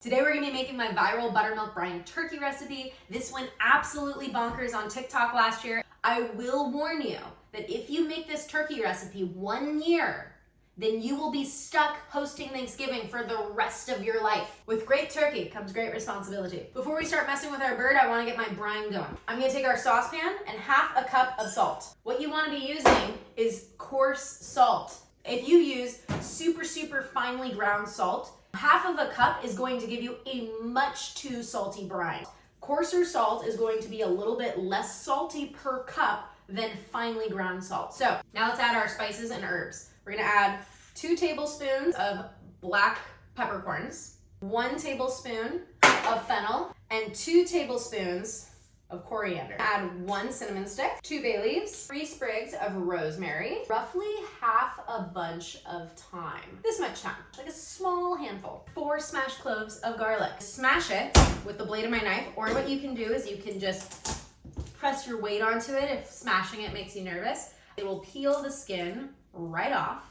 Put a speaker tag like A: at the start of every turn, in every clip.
A: Today we're gonna be making my viral buttermilk brine turkey recipe. This went absolutely bonkers on TikTok last year. I will warn you that if you make this turkey recipe 1 year, then you will be stuck hosting Thanksgiving for the rest of your life. With great turkey comes great responsibility. Before we start messing with our bird, I wanna get my brine going. I'm gonna take our saucepan and 1/2 cup of salt. What you wanna be using is coarse salt. If you use super finely ground salt, 1/2 cup is going to give you a much too salty brine. Coarser salt is going to be a little bit less salty per cup than finely ground salt. So now let's add our spices and herbs. We're gonna add 2 tablespoons of black peppercorns, 1 tablespoon of fennel, and 2 tablespoons of coriander. Add 1 cinnamon stick, 2 bay leaves, 3 sprigs of rosemary, roughly 1/2 bunch of thyme. This much thyme, like a small handful. 4 smashed cloves of garlic. Smash it with the blade of my knife, or what you can do is you can just press your weight onto it if smashing it makes you nervous. It will peel the skin right off.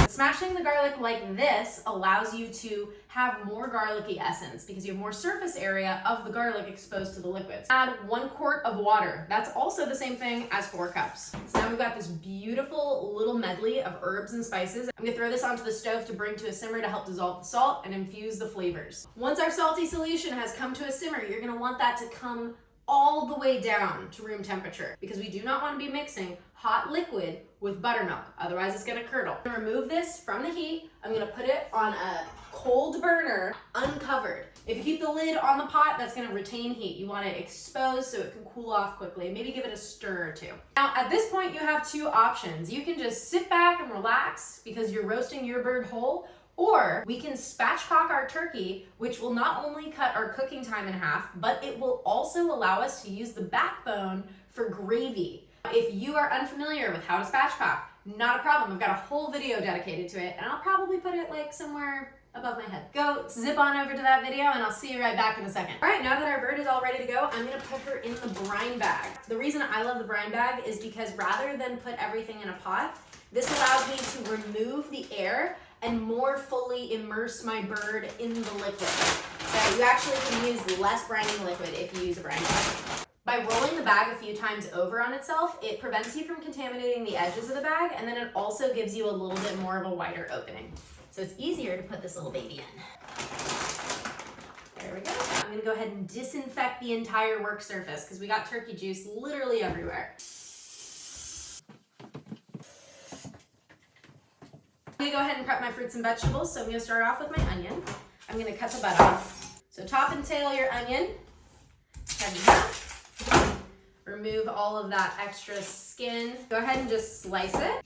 A: Smashing the garlic like this allows you to have more garlicky essence because you have more surface area of the garlic exposed to the liquids. Add 1 quart of water. That's also the same thing as 4 cups. So now we've got this beautiful little medley of herbs and spices. I'm gonna throw this onto the stove to bring to a simmer to help dissolve the salt and infuse the flavors. Once our salty solution has come to a simmer, you're gonna want that to come all the way down to room temperature because we do not want to be mixing hot liquid with buttermilk, otherwise it's going to curdle. I'm going to remove this from the heat. I'm going to put it on a cold burner, uncovered. If you keep the lid on the pot, that's going to retain heat. You want it exposed so it can cool off quickly. Maybe give it a stir or 2. Now at this point you have 2 options. You can just sit back and relax because you're roasting your bird whole, or we can spatchcock our turkey, which will not only cut our cooking time in half, but it will also allow us to use the backbone for gravy. If you are unfamiliar with how to spatchcock, not a problem. I've got a whole video dedicated to it, and I'll probably put it like somewhere above my head. Go zip on over to that video, and I'll see you right back in a second. All right, now that our bird is all ready to go, I'm gonna put her in the brine bag. The reason I love the brine bag is because rather than put everything in a pot, this allows me to remove the air and more fully immerse my bird in the liquid. So you actually can use less brining liquid if you use a brine bag. By rolling the bag a few times over on itself, it prevents you from contaminating the edges of the bag, and then it also gives you a little bit more of a wider opening. So it's easier to put this little baby in. There we go. I'm gonna go ahead and disinfect the entire work surface because we got turkey juice literally everywhere. I'm gonna go ahead and prep my fruits and vegetables. So I'm gonna start off with my onion. I'm gonna cut the butt off. So top and tail your onion, cut it in half. Remove all of that extra skin. Go ahead and just slice it.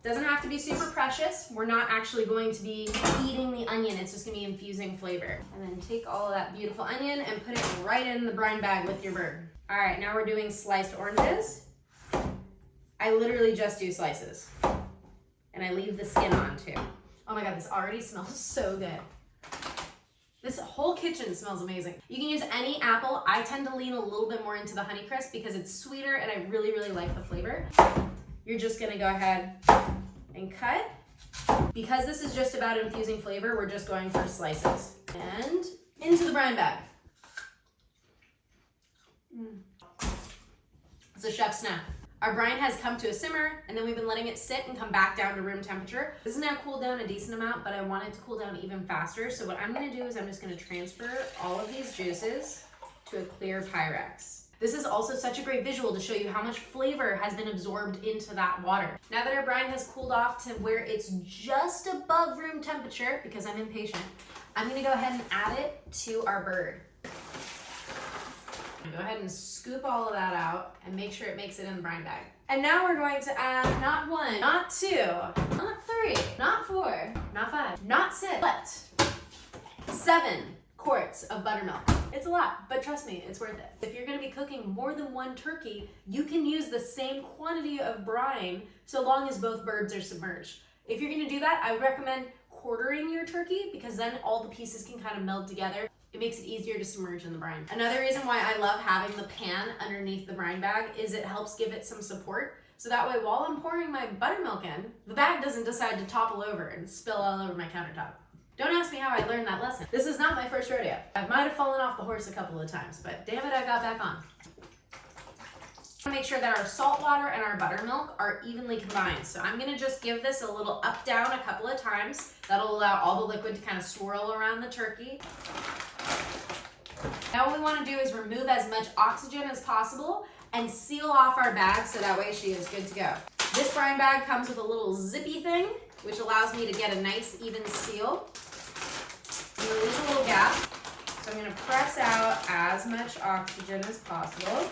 A: Doesn't have to be super precious. We're not actually going to be eating the onion. It's just gonna be infusing flavor. And then take all of that beautiful onion and put it right in the brine bag with your bird. All right, now we're doing sliced oranges. I literally just do slices. And I leave the skin on too. Oh my God, this already smells so good. This whole kitchen smells amazing. You can use any apple. I tend to lean a little bit more into the Honeycrisp because it's sweeter and I really like the flavor. You're just gonna go ahead and cut. Because this is just about infusing flavor, we're just going for slices. And into the brine bag. It's a chef's snack. Our brine has come to a simmer, and then we've been letting it sit and come back down to room temperature. This is now cooled down a decent amount, but I want it to cool down even faster. So what I'm gonna do is I'm just gonna transfer all of these juices to a clear Pyrex. This is also such a great visual to show you how much flavor has been absorbed into that water. Now that our brine has cooled off to where it's just above room temperature, because I'm impatient, I'm gonna go ahead and add it to our bird. Go ahead and scoop all of that out and make sure it makes it in the brine bag. And now we're going to add not 1, not 2, not 3, not 4, not 5, not 6, but 7 quarts of buttermilk. It's a lot, but trust me, it's worth it. If you're gonna be cooking more than 1 turkey, you can use the same quantity of brine so long as both birds are submerged. If you're gonna do that, I would recommend quartering your turkey because then all the pieces can kind of meld together. It makes it easier to submerge in the brine. Another reason why I love having the pan underneath the brine bag is it helps give it some support. So that way, while I'm pouring my buttermilk in, the bag doesn't decide to topple over and spill all over my countertop. Don't ask me how I learned that lesson. This is not my first rodeo. I might have fallen off the horse a couple of times, but damn it, I got back on. Make sure that our salt water and our buttermilk are evenly combined. So I'm gonna just give this a little up down a couple of times. That'll allow all the liquid to kind of swirl around the turkey. Now what we wanna do is remove as much oxygen as possible and seal off our bag so that way she is good to go. This brine bag comes with a little zippy thing, which allows me to get a nice even seal. I'm gonna leave a little gap. So I'm gonna press out as much oxygen as possible,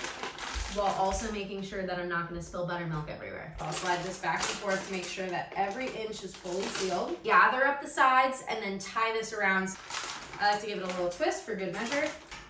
A: while also making sure that I'm not going to spill buttermilk everywhere. I'll slide this back and forth to make sure that every inch is fully sealed. Gather up the sides and then tie this around. I like to give it a little twist for good measure.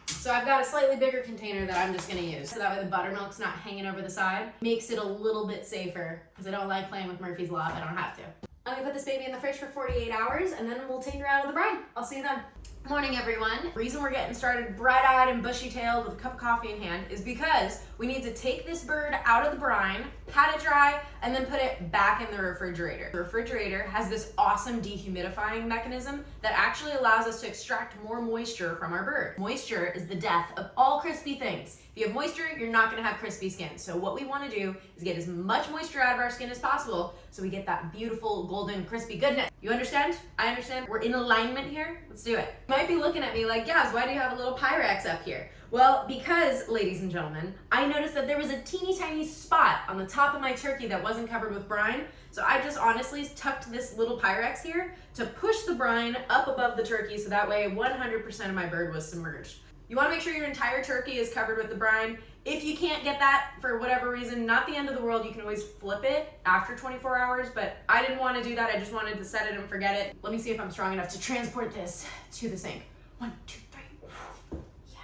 A: So I've got a slightly bigger container that I'm just going to use. So that way the buttermilk's not hanging over the side. Makes it a little bit safer because I don't like playing with Murphy's Law if I don't have to. I'm going to put this baby in the fridge for 48 hours and then we'll take her out of the brine. I'll see you then. Morning, everyone. The reason we're getting started bright-eyed and bushy-tailed with a cup of coffee in hand is because we need to take this bird out of the brine, pat it dry, and then put it back in the refrigerator. The refrigerator has this awesome dehumidifying mechanism that actually allows us to extract more moisture from our bird. Moisture is the death of all crispy things. If you have moisture, you're not gonna have crispy skin. So what we wanna do is get as much moisture out of our skin as possible so we get that beautiful golden crispy goodness. You understand? I understand. We're in alignment here. Let's do it. You might be looking at me like, Gaz, why do you have a little Pyrex up here? Well, because, ladies and gentlemen, I noticed that there was a teeny tiny spot on the top of my turkey that wasn't covered with brine. So I just honestly tucked this little Pyrex here to push the brine up above the turkey so that way 100% of my bird was submerged. You want to make sure your entire turkey is covered with the brine. If you can't get that for whatever reason, not the end of the world, you can always flip it after 24 hours, but I didn't want to do that. I just wanted to set it and forget it. Let me see if I'm strong enough to transport this to the sink. 1, 2, 3. Yeah,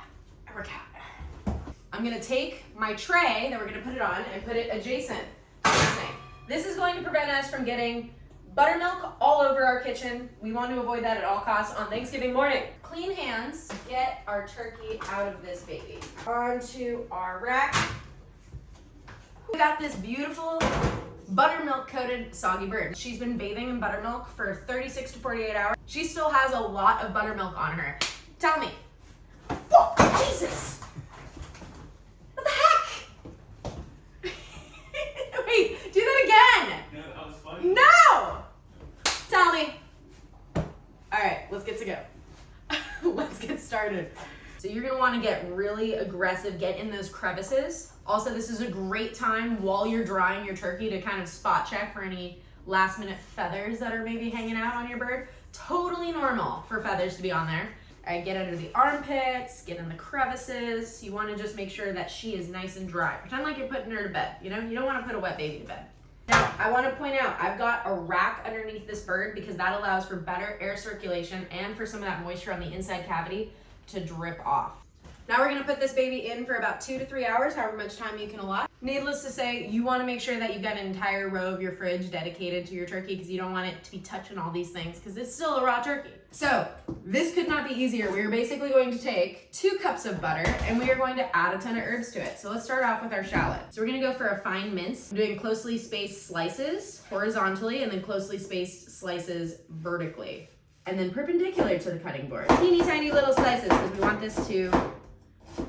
A: I work out. I'm gonna take my tray that we're gonna put it on and put it adjacent to the sink. This is going to prevent us from getting buttermilk all over our kitchen. We want to avoid that at all costs on Thanksgiving morning. Clean hands, get our turkey out of this baby. Onto our rack. We got this beautiful buttermilk coated soggy bird. She's been bathing in buttermilk for 36 to 48 hours. She still has a lot of buttermilk on her. Tell me. Oh, Jesus. What the heck? Wait, do that again.
B: Yeah, that was funny.
A: No! Tell me. All right, let's get to go. Let's get started. So you're gonna wanna get really aggressive, get in those crevices. Also, this is a great time while you're drying your turkey to kind of spot check for any last minute feathers that are maybe hanging out on your bird. Totally normal for feathers to be on there. All right, get under the armpits, get in the crevices. You wanna just make sure that she is nice and dry. Pretend like you're putting her to bed, you know? You don't wanna put a wet baby to bed. Now, I want to point out, I've got a rack underneath this bird because that allows for better air circulation and for some of that moisture on the inside cavity to drip off. Now we're going to put this baby in for about 2 to 3 hours, however much time you can allot. Needless to say, you want to make sure that you've got an entire row of your fridge dedicated to your turkey because you don't want it to be touching all these things because it's still a raw turkey. So this could not be easier. We are basically going to take 2 cups of butter and we are going to add a ton of herbs to it. So let's start off with our shallot. So we're going to go for a fine mince. I'm doing closely spaced slices horizontally and then closely spaced slices vertically. And then perpendicular to the cutting board. Teeny tiny little slices because we want this to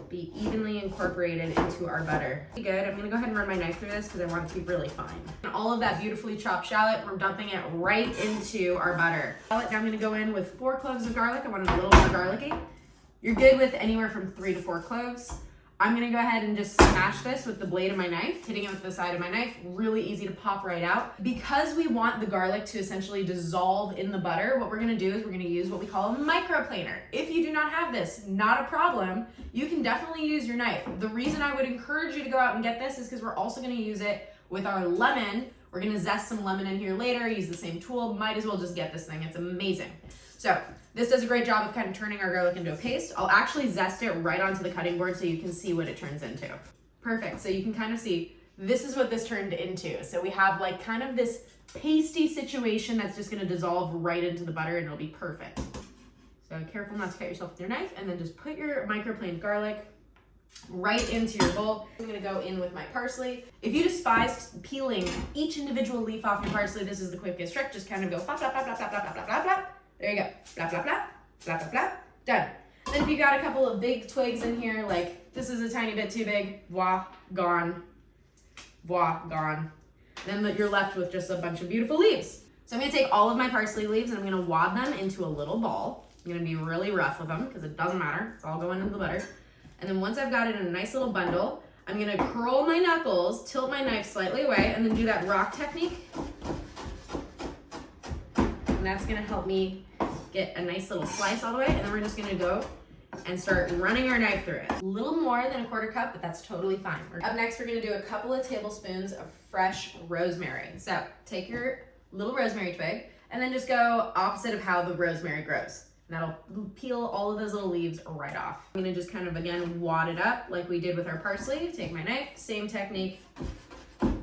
A: be evenly incorporated into our butter. Good, I'm gonna go ahead and run my knife through this because I want it to be really fine. And all of that beautifully chopped shallot, we're dumping it right into our butter. Now I'm gonna go in with 4 cloves of garlic. I want it a little more garlicky. You're good with anywhere from 3 to 4 cloves. I'm gonna go ahead and just smash this with the blade of my knife, hitting it with the side of my knife, really easy to pop right out. Because we want the garlic to essentially dissolve in the butter, what we're gonna do is we're gonna use what we call a microplaner. If you do not have this, not a problem. You can definitely use your knife. The reason I would encourage you to go out and get this is because we're also gonna use it with our lemon. We're gonna zest some lemon in here later, use the same tool. Might as well just get this thing, it's amazing. So this does a great job of kind of turning our garlic into a paste. I'll actually zest it right onto the cutting board so you can see what it turns into. Perfect, so you can kind of see, this is what this turned into. So we have like kind of this pasty situation that's just gonna dissolve right into the butter and it'll be perfect. So careful not to cut yourself with your knife and then just put your microplaned garlic right into your bowl. I'm gonna go in with my parsley. If you despised peeling each individual leaf off your parsley, this is the quickest trick. Just kind of go flop, flop, flop, flop, flop, flop, flop, flop, flop. There you go. Blah, blah, blah, blah, blah, blah. Done. Then if you got a couple of big twigs in here, like this is a tiny bit too big, voila, gone. Voila, gone. Then you're left with just a bunch of beautiful leaves. So I'm gonna take all of my parsley leaves and I'm gonna wad them into a little ball. I'm gonna be really rough with them because it doesn't matter. It's all going into the butter. And then once I've got it in a nice little bundle, I'm gonna curl my knuckles, tilt my knife slightly away, and then do that rock technique. And that's gonna help me get a nice little slice all the way. And then we're just gonna go and start running our knife through it. A little more than a quarter cup, but that's totally fine. Up next, we're gonna do a couple of tablespoons of fresh rosemary. So take your little rosemary twig and then just go opposite of how the rosemary grows. And that'll peel all of those little leaves right off. I'm gonna just kind of, again, wad it up like we did with our parsley. Take my knife, same technique,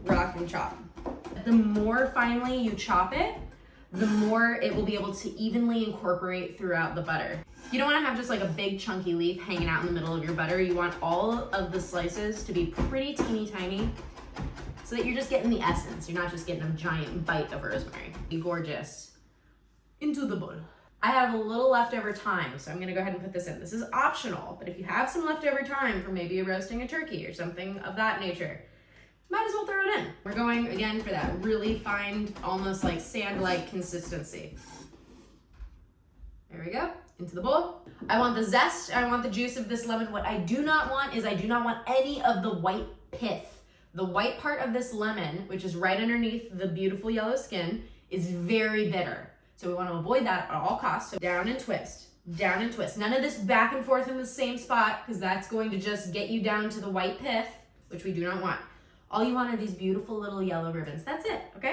A: rock and chop. The more finely you chop it, the more it will be able to evenly incorporate throughout the butter. You don't wanna have just like a big chunky leaf hanging out in the middle of your butter. You want all of the slices to be pretty teeny tiny so that you're just getting the essence. You're not just getting a giant bite of rosemary. Be gorgeous. Into the bowl. I have a little leftover thyme, so I'm gonna go ahead and put this in. This is optional, but if you have some leftover thyme for maybe roasting a turkey or something of that nature, might as well throw it in. We're going again for that really fine, almost like sand-like consistency. There we go, into the bowl. I want the zest, I want the juice of this lemon. What I do not want is I do not want any of the white pith. The white part of this lemon, which is right underneath the beautiful yellow skin, is very bitter. So we want to avoid that at all costs. So down and twist, down and twist. None of this back and forth in the same spot because that's going to just get you down to the white pith, which we do not want. All you want are these beautiful little yellow ribbons. That's it, okay?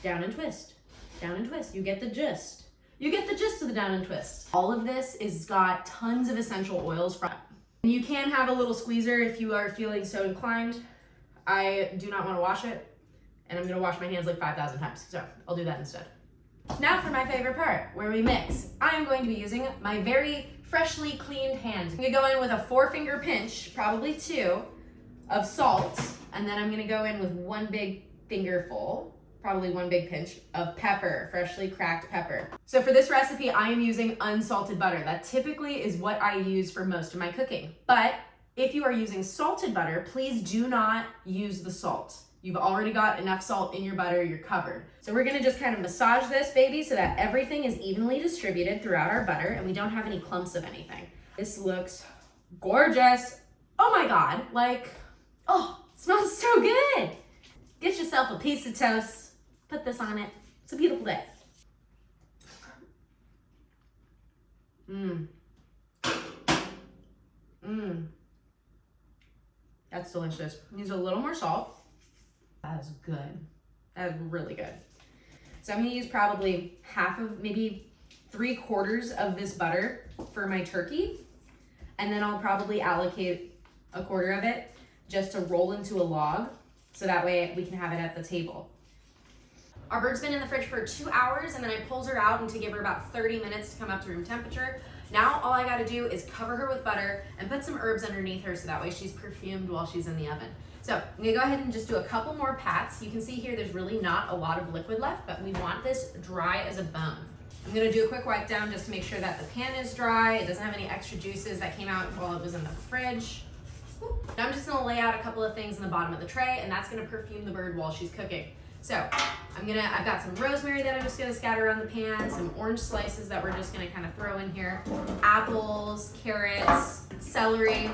A: Down and twist, down and twist. You get the gist. You get the gist of the down and twist. All of this is got tons of essential oils from it. You can have a little squeezer if you are feeling so inclined. I do not want to wash it, and I'm gonna wash my hands like 5,000 times, so I'll do that instead. Now for my favorite part, where we mix. I am going to be using my very freshly cleaned hands. I'm gonna go in with a 4-finger pinch, probably 2, of salt, and then I'm gonna go in with 1 big fingerful, probably 1 big pinch, of pepper, freshly cracked pepper. So for this recipe, I am using unsalted butter. That typically is what I use for most of my cooking. But if you are using salted butter, please do not use the salt. You've already got enough salt in your butter, you're covered. So we're gonna just kind of massage this baby so that everything is evenly distributed throughout our butter and we don't have any clumps of anything. This looks gorgeous. Oh my God, like, oh, it smells so good. Get yourself a piece of toast, put this on it. It's a beautiful day. Mmm. Mmm. That's delicious. Use a little more salt. That is good. That is really good. So I'm gonna use probably half of, maybe 3/4 of this butter for my turkey. And then I'll probably allocate 1/4 of it just to roll into a log. So that way we can have it at the table. Our bird's been in the fridge for 2 hours and then I pulled her out and to give her about 30 minutes to come up to room temperature. Now all I gotta do is cover her with butter and put some herbs underneath her so that way she's perfumed while she's in the oven. So I'm gonna go ahead and just do a couple more pats. You can see here there's really not a lot of liquid left, but we want this dry as a bone. I'm gonna do a quick wipe down just to make sure that the pan is dry. It doesn't have any extra juices that came out while it was in the fridge. Now I'm just gonna lay out a couple of things in the bottom of the tray and that's gonna perfume the bird while she's cooking. So I've got some rosemary that I'm just gonna scatter around the pan, some orange slices that we're just gonna kind of throw in here, apples, carrots, celery.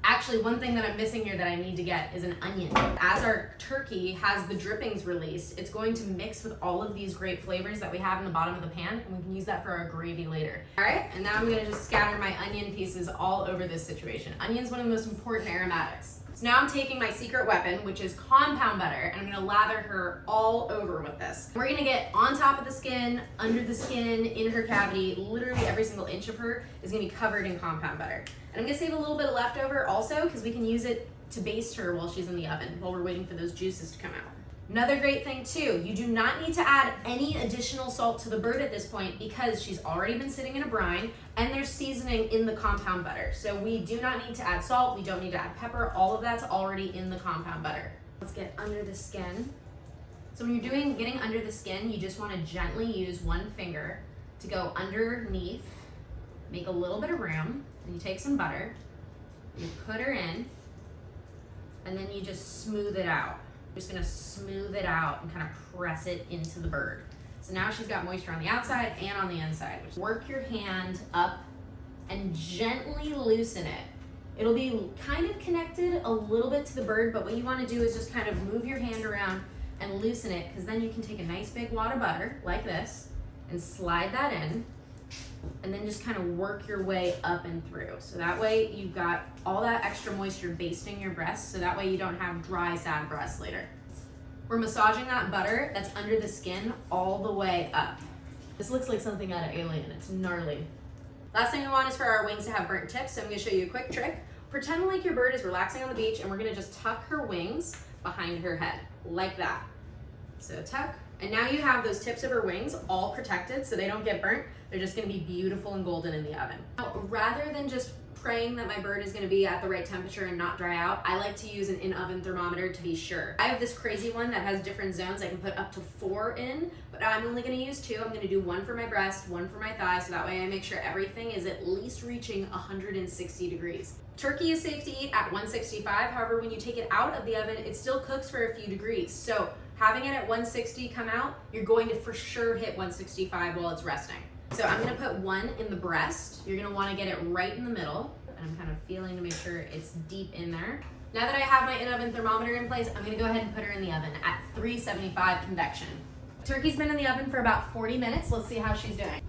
A: Actually, one thing that I'm missing here that I need to get is an onion. As our turkey has the drippings released, it's going to mix with all of these great flavors that we have in the bottom of the pan, and we can use that for our gravy later. All right, and now I'm gonna just scatter my onion pieces all over this situation. Onion's one of the most important aromatics. So now I'm taking my secret weapon, which is compound butter, and I'm gonna lather her all over with this. We're gonna get on top of the skin, under the skin, in her cavity. Literally every single inch of her is gonna be covered in compound butter. And I'm gonna save a little bit of leftover also because we can use it to baste her while she's in the oven, while we're waiting for those juices to come out. Another great thing too, you do not need to add any additional salt to the bird at this point because she's already been sitting in a brine and there's seasoning in the compound butter. So we do not need to add salt, we don't need to add pepper, all of that's already in the compound butter. Let's get under the skin. So when you're getting under the skin, you just wanna gently use 1 finger to go underneath, make a little bit of room, and you take some butter, you put her in, and then you just smooth it out. You're just gonna smooth it out and kind of press it into the bird. So now she's got moisture on the outside and on the inside. Work your hand up and gently loosen it. It'll be kind of connected a little bit to the bird, but what you wanna do is just kind of move your hand around and loosen it, because then you can take a nice big wad of butter like this and slide that in, and then just kind of work your way up and through. So that way you've got all that extra moisture basting your breasts, so that way you don't have dry, sad breasts later. We're massaging that butter that's under the skin all the way up. This looks like something out of Alien, it's gnarly. Last thing we want is for our wings to have burnt tips, so I'm gonna show you a quick trick. Pretend like your bird is relaxing on the beach, and we're gonna just tuck her wings behind her head, like that. So tuck, and now you have those tips of her wings all protected so they don't get burnt. They're just gonna be beautiful and golden in the oven. Now, rather than just praying that my bird is gonna be at the right temperature and not dry out, I like to use an in-oven thermometer to be sure. I have this crazy one that has different zones. I can put up to 4 in, but I'm only gonna use 2. I'm gonna do 1 for my breast, 1 for my thigh, so that way I make sure everything is at least reaching 160 degrees. Turkey is safe to eat at 165. However, when you take it out of the oven, it still cooks for a few degrees. So having it at 160 come out, you're going to for sure hit 165 while it's resting. So I'm gonna put 1 in the breast. You're gonna wanna get it right in the middle. And I'm kind of feeling to make sure it's deep in there. Now that I have my in-oven thermometer in place, I'm gonna go ahead and put her in the oven at 375 convection. Turkey's been in the oven for about 40 minutes. Let's see how she's doing.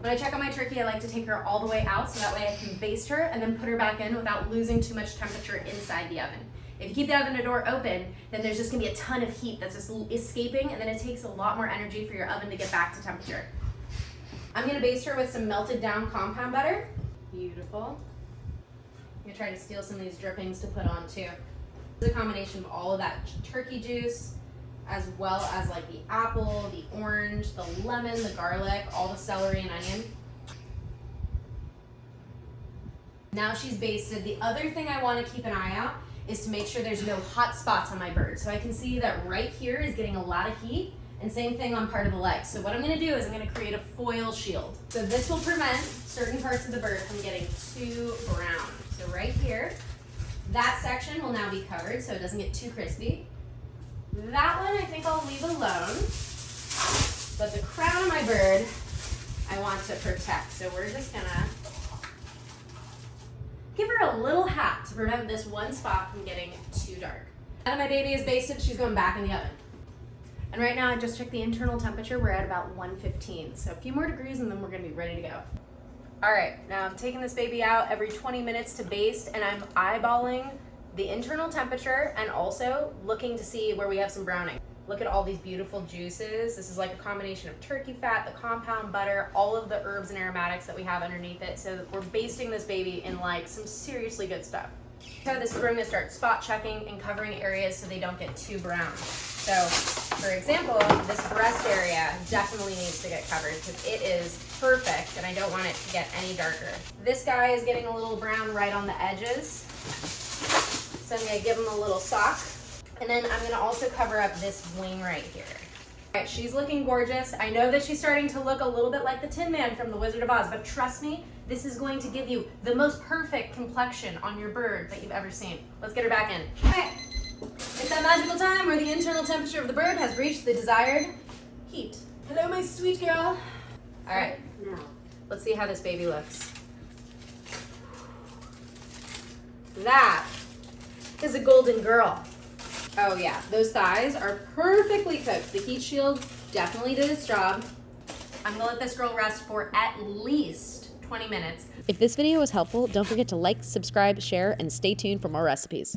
A: When I check on my turkey, I like to take her all the way out so that way I can baste her and then put her back in without losing too much temperature inside the oven. If you keep the oven door open, then there's just gonna be a ton of heat that's just escaping, and then it takes a lot more energy for your oven to get back to temperature. I'm gonna baste her with some melted down compound butter. Beautiful. I'm gonna try to steal some of these drippings to put on too. It's a combination of all of that turkey juice, as well as like the apple, the orange, the lemon, the garlic, all the celery and onion. Now she's basted. The other thing I wanna keep an eye out is to make sure there's no hot spots on my bird. So I can see that right here is getting a lot of heat, and same thing on part of the leg. So what I'm gonna do is I'm gonna create a foil shield. So this will prevent certain parts of the bird from getting too brown. So right here, that section will now be covered so it doesn't get too crispy. That one I think I'll leave alone, but the crown of my bird I want to protect. So we're just gonna give her a little hat to prevent this one spot from getting too dark. Now that my baby is basted, she's going back in the oven. And right now I just checked the internal temperature. We're at about 115. So a few more degrees and then we're gonna be ready to go. All right, now I'm taking this baby out every 20 minutes to baste, and I'm eyeballing the internal temperature and also looking to see where we have some browning. Look at all these beautiful juices. This is like a combination of turkey fat, the compound butter, all of the herbs and aromatics that we have underneath it. So we're basting this baby in like some seriously good stuff. So this is where I'm gonna start spot checking and covering areas so they don't get too brown. So for example, this breast area definitely needs to get covered because it is perfect and I don't want it to get any darker. This guy is getting a little brown right on the edges. So I'm gonna give him a little sock. And then I'm gonna also cover up this wing right here. All right, she's looking gorgeous. I know that she's starting to look a little bit like the Tin Man from The Wizard of Oz, but trust me, this is going to give you the most perfect complexion on your bird that you've ever seen. Let's get her back in. Okay, it's that magical time where the internal temperature of the bird has reached the desired heat. Hello, my sweet girl. All right, now let's see how this baby looks. That is a golden girl. Oh yeah, those thighs are perfectly cooked. The heat shield definitely did its job. I'm gonna let this girl rest for at least 20 minutes.
B: If this video was helpful, don't forget to like, subscribe, share, and stay tuned for more recipes.